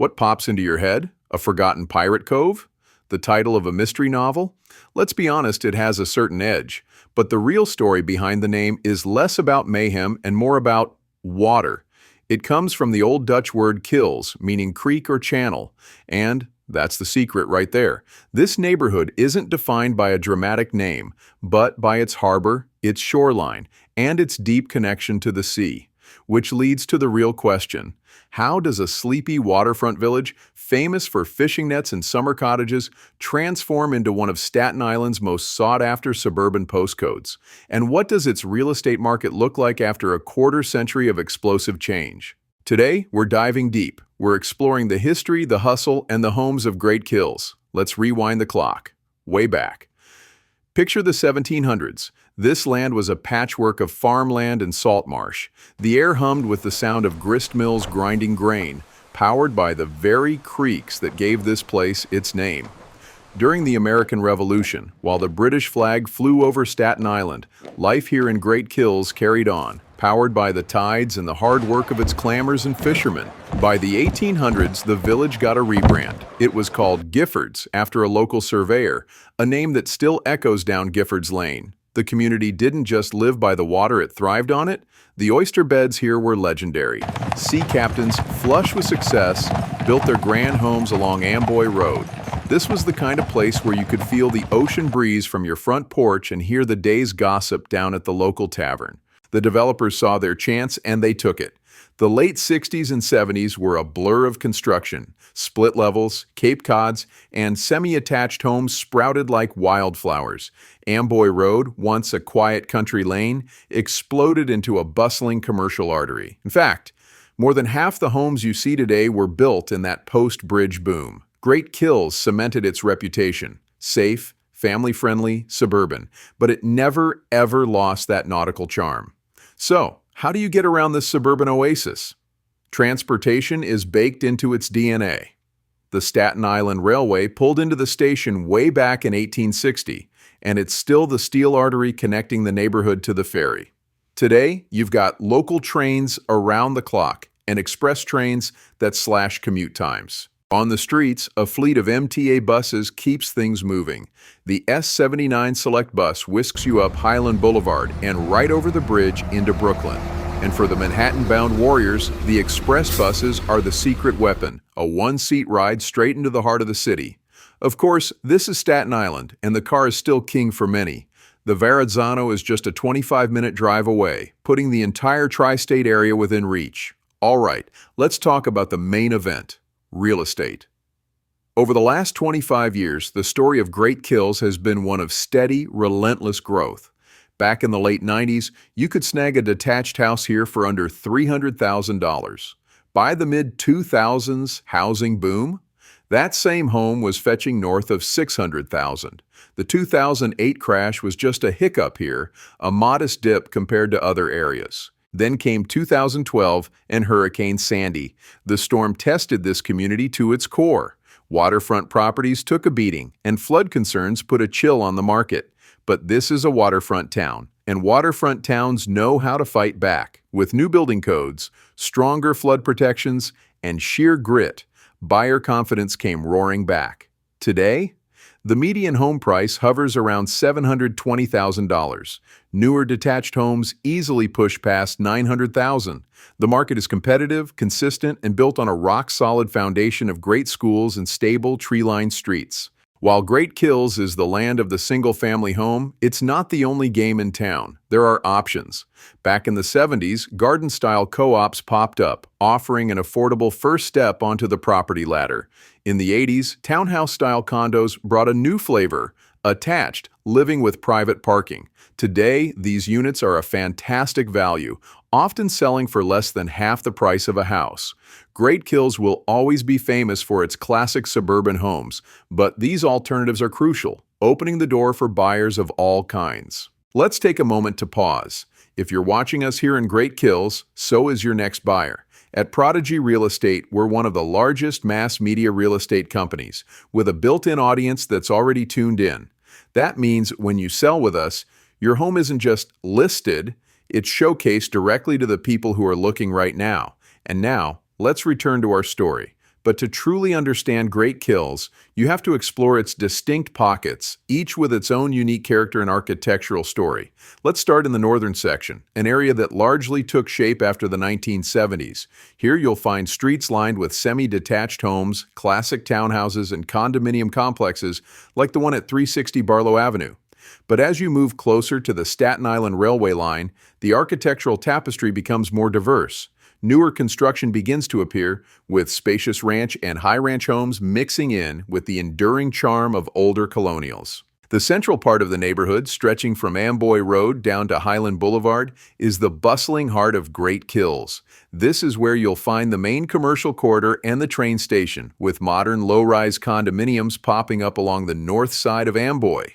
What pops into your head? A forgotten pirate cove? The title of a mystery novel? Let's be honest, it has a certain edge. But the real story behind the name is less about mayhem and more about water. It comes from the Old Dutch word kils, meaning creek or channel. And that's the secret right there. This neighborhood isn't defined by a dramatic name, but by its harbor, its shoreline, and its deep connection to the sea. Which leads to the real question. How does a sleepy waterfront village, famous for fishing nets and summer cottages, transform into one of Staten Island's most sought-after suburban postcodes? And what does its real estate market look like after a quarter-century of explosive change? Today, we're diving deep. We're exploring the history, the hustle, and the homes of great kills. Let's rewind the clock. Way back. Picture the 1700s. This land was a patchwork of farmland and salt marsh. The air hummed with the sound of grist mills grinding grain, powered by the very creeks that gave this place its name. During the American Revolution, while the British flag flew over Staten Island, life here in Great Kills carried on, powered by the tides and the hard work of its clambers and fishermen. By the 1800s, the village got a rebrand. It was called Giffords, after a local surveyor, a name that still echoes down Giffords Lane. The community didn't just live by the water, it thrived on it. The oyster beds here were legendary. Sea captains, flush with success, built their grand homes along Amboy Road. This was the kind of place where you could feel the ocean breeze from your front porch and hear the day's gossip down at the local tavern. The developers saw their chance and they took it. The late 60s and 70s were a blur of construction. Split levels, Cape Cods, and semi-attached homes sprouted like wildflowers. Amboy Road, once a quiet country lane, exploded into a bustling commercial artery. In fact, more than half the homes you see today were built in that post-bridge boom. Great Kills cemented its reputation. Safe, family-friendly, suburban. But it never, ever lost that nautical charm. So, how do you get around this suburban oasis? Transportation is baked into its DNA. The Staten Island Railway pulled into the station way back in 1860, and it's still the steel artery connecting the neighborhood to the ferry. Today, you've got local trains around the clock and express trains that slash commute times. On the streets, a fleet of MTA buses keeps things moving. The S79 Select bus whisks you up Highland Boulevard and right over the bridge into Brooklyn. And for the Manhattan-bound warriors, the express buses are the secret weapon, a one-seat ride straight into the heart of the city. Of course, this is Staten Island, and the car is still king for many. The Verrazzano is just a 25-minute drive away, putting the entire tri-state area within reach. All right, let's talk about the main event. Real estate. Over the last 25 years, the story of Great Kills has been one of steady, relentless growth. Back in the late 90s, you could snag a detached house here for under $300,000. By the mid-2000s housing boom, that same home was fetching north of $600,000. The 2008 crash was just a hiccup here, a modest dip compared to other areas. Then came 2012 and Hurricane Sandy. The storm tested this community to its core. Waterfront properties took a beating, and flood concerns put a chill on the market. But this is a waterfront town, and waterfront towns know how to fight back. With new building codes, stronger flood protections, and sheer grit, buyer confidence came roaring back. Today, the median home price hovers around $720,000. Newer detached homes easily push past $900,000. The market is competitive, consistent, and built on a rock-solid foundation of great schools and stable, tree-lined streets. While Great Kills is the land of the single-family home, it's not the only game in town. There are options. Back in the 70s, garden-style co-ops popped up, offering an affordable first step onto the property ladder. In the 80s, townhouse-style condos brought a new flavor, attached, living with private parking. Today, these units are a fantastic value, often selling for less than half the price of a house. Great Kills will always be famous for its classic suburban homes, but these alternatives are crucial, opening the door for buyers of all kinds. Let's take a moment to pause. If you're watching us here in Great Kills, so is your next buyer. At Prodigy Real Estate, we're one of the largest mass media real estate companies, with a built-in audience that's already tuned in. That means when you sell with us, your home isn't just listed, it's showcased directly to the people who are looking right now. And now, let's return to our story. But to truly understand Great Kills, you have to explore its distinct pockets, each with its own unique character and architectural story. Let's start in the northern section, an area that largely took shape after the 1970s. Here you'll find streets lined with semi-detached homes, classic townhouses, and condominium complexes like the one at 360 Barlow Avenue. But as you move closer to the Staten Island railway line, the architectural tapestry becomes more diverse. Newer construction begins to appear, with spacious ranch and high ranch homes mixing in with the enduring charm of older colonials. The central part of the neighborhood, stretching from Amboy Road down to Highland Boulevard, is the bustling heart of Great Kills. This is where you'll find the main commercial corridor and the train station, with modern low-rise condominiums popping up along the north side of Amboy.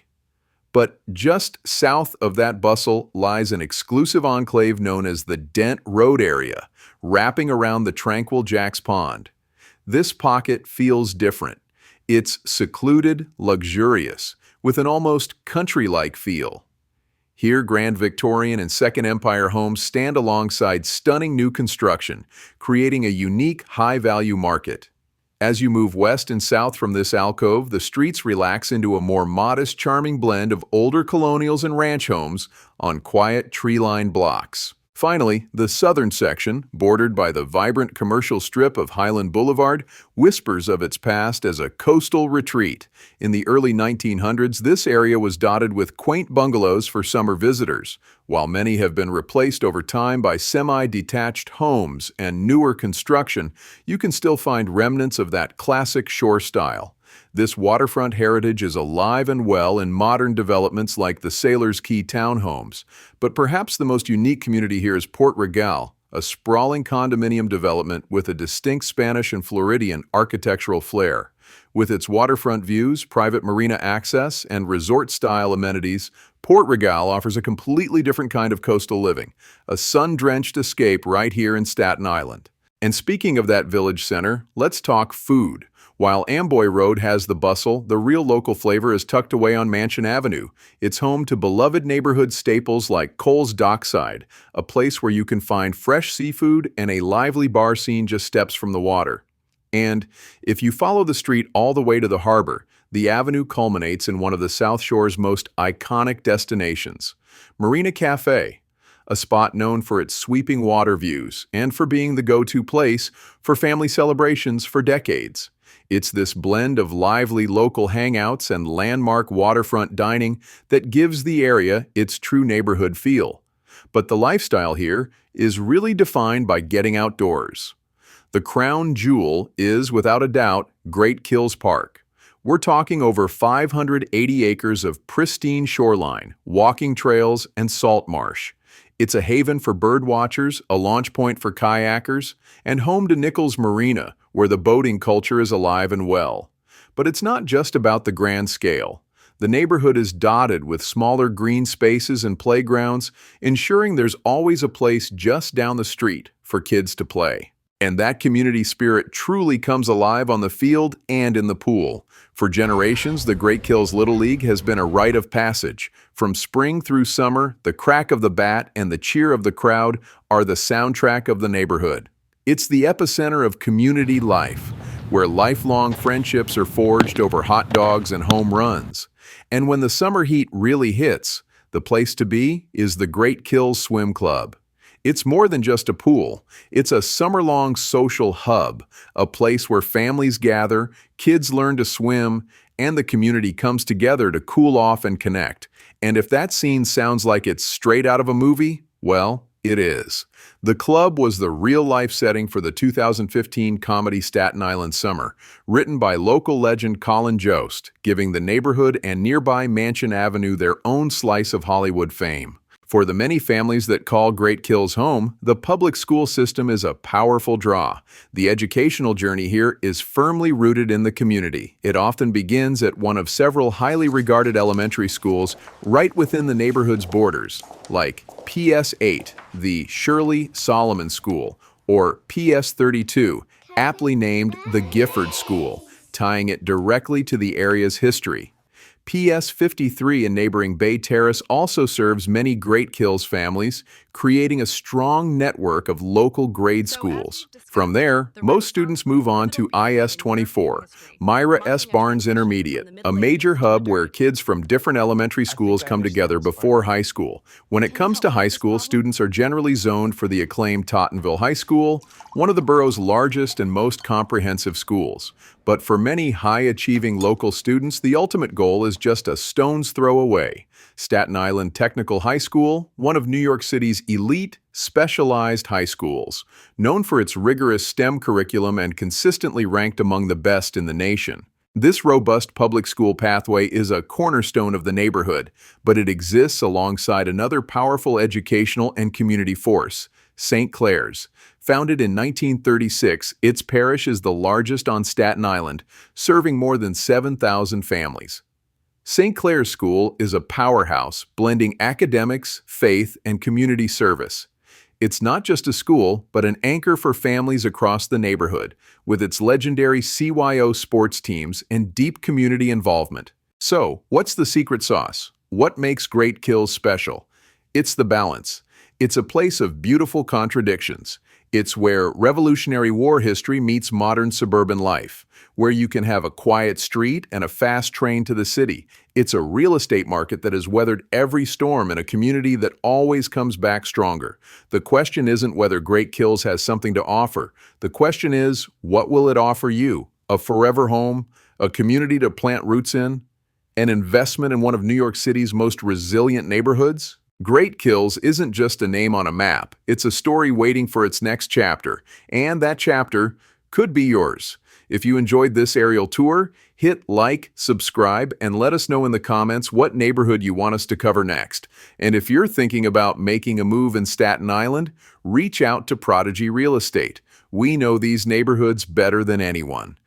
But just south of that bustle lies an exclusive enclave known as the Dent Road area, wrapping around the tranquil Jack's Pond. This pocket feels different. It's secluded, luxurious, with an almost country-like feel. Here, Grand Victorian and Second Empire homes stand alongside stunning new construction, creating a unique, high-value market. As you move west and south from this alcove, the streets relax into a more modest, charming blend of older colonials and ranch homes on quiet, tree-lined blocks. Finally, the southern section, bordered by the vibrant commercial strip of Highland Boulevard, whispers of its past as a coastal retreat. In the early 1900s, this area was dotted with quaint bungalows for summer visitors. While many have been replaced over time by semi-detached homes and newer construction, you can still find remnants of that classic shore style. This waterfront heritage is alive and well in modern developments like the Sailor's Key townhomes. But perhaps the most unique community here is Port Regalle, a sprawling condominium development with a distinct Spanish and Floridian architectural flair. With its waterfront views, private marina access, and resort-style amenities, Port Regalle offers a completely different kind of coastal living, a sun-drenched escape right here in Staten Island. And speaking of that village center, let's talk food. While Amboy Road has the bustle, the real local flavor is tucked away on Mansion Avenue. It's home to beloved neighborhood staples like Cole's Dockside, a place where you can find fresh seafood and a lively bar scene just steps from the water. And if you follow the street all the way to the harbor, the avenue culminates in one of the South Shore's most iconic destinations, Marina Cafe, a spot known for its sweeping water views and for being the go-to place for family celebrations for decades. It's this blend of lively local hangouts and landmark waterfront dining that gives the area its true neighborhood feel. But the lifestyle here is really defined by getting outdoors. The crown jewel is, without a doubt, Great Kills Park. We're talking over 580 acres of pristine shoreline, walking trails, and salt marsh. It's a haven for bird watchers, a launch point for kayakers, and home to Nichols Marina, where the boating culture is alive and well. But it's not just about the grand scale. The neighborhood is dotted with smaller green spaces and playgrounds, ensuring there's always a place just down the street for kids to play. And that community spirit truly comes alive on the field and in the pool. For generations, the Great Kills Little League has been a rite of passage. From spring through summer, the crack of the bat and the cheer of the crowd are the soundtrack of the neighborhood. It's the epicenter of community life, where lifelong friendships are forged over hot dogs and home runs. And when the summer heat really hits, the place to be is the Great Kills Swim Club. It's more than just a pool. It's a summer-long social hub, a place where families gather, kids learn to swim, and the community comes together to cool off and connect. And if that scene sounds like it's straight out of a movie, well, it is. The club was the real-life setting for the 2015 comedy Staten Island Summer, written by local legend Colin Jost, giving the neighborhood and nearby Mansion Avenue their own slice of Hollywood fame. For the many families that call Great Kills home, the public school system is a powerful draw. The educational journey here is firmly rooted in the community. It often begins at one of several highly regarded elementary schools right within the neighborhood's borders, like PS8, the Shirley Solomon School, or PS32, aptly named the Gifford School, tying it directly to the area's history. PS 53 in neighboring Bay Terrace also serves many Great Kills families, creating a strong network of local grade schools. From there, most students move on to IS 24, Myra S. Barnes Intermediate, a major hub where kids from different elementary schools come together before high school. When it comes to high school, students are generally zoned for the acclaimed Tottenville High School, one of the borough's largest and most comprehensive schools. But for many high-achieving local students, the ultimate goal is just a stone's throw away. Staten Island Technical High School, one of New York City's elite, specialized high schools, known for its rigorous STEM curriculum and consistently ranked among the best in the nation. This robust public school pathway is a cornerstone of the neighborhood, but it exists alongside another powerful educational and community force, St. Clair's. Founded in 1936, its parish is the largest on Staten Island, serving more than 7,000 families. St. Clair's School is a powerhouse, blending academics, faith, and community service. It's not just a school, but an anchor for families across the neighborhood, with its legendary CYO sports teams and deep community involvement. So, what's the secret sauce? What makes Great Kills special? It's the balance. It's a place of beautiful contradictions. It's where Revolutionary War history meets modern suburban life, where you can have a quiet street and a fast train to the city. It's a real estate market that has weathered every storm and a community that always comes back stronger. The question isn't whether Great Kills has something to offer. The question is, what will it offer you? A forever home? A community to plant roots in? An investment in one of New York City's most resilient neighborhoods? Great Kills isn't just a name on a map, it's a story waiting for its next chapter, and that chapter could be yours. If you enjoyed this aerial tour, hit like, subscribe, and let us know in the comments what neighborhood you want us to cover next. And if you're thinking about making a move in Staten Island, reach out to Prodigy Real Estate. We know these neighborhoods better than anyone.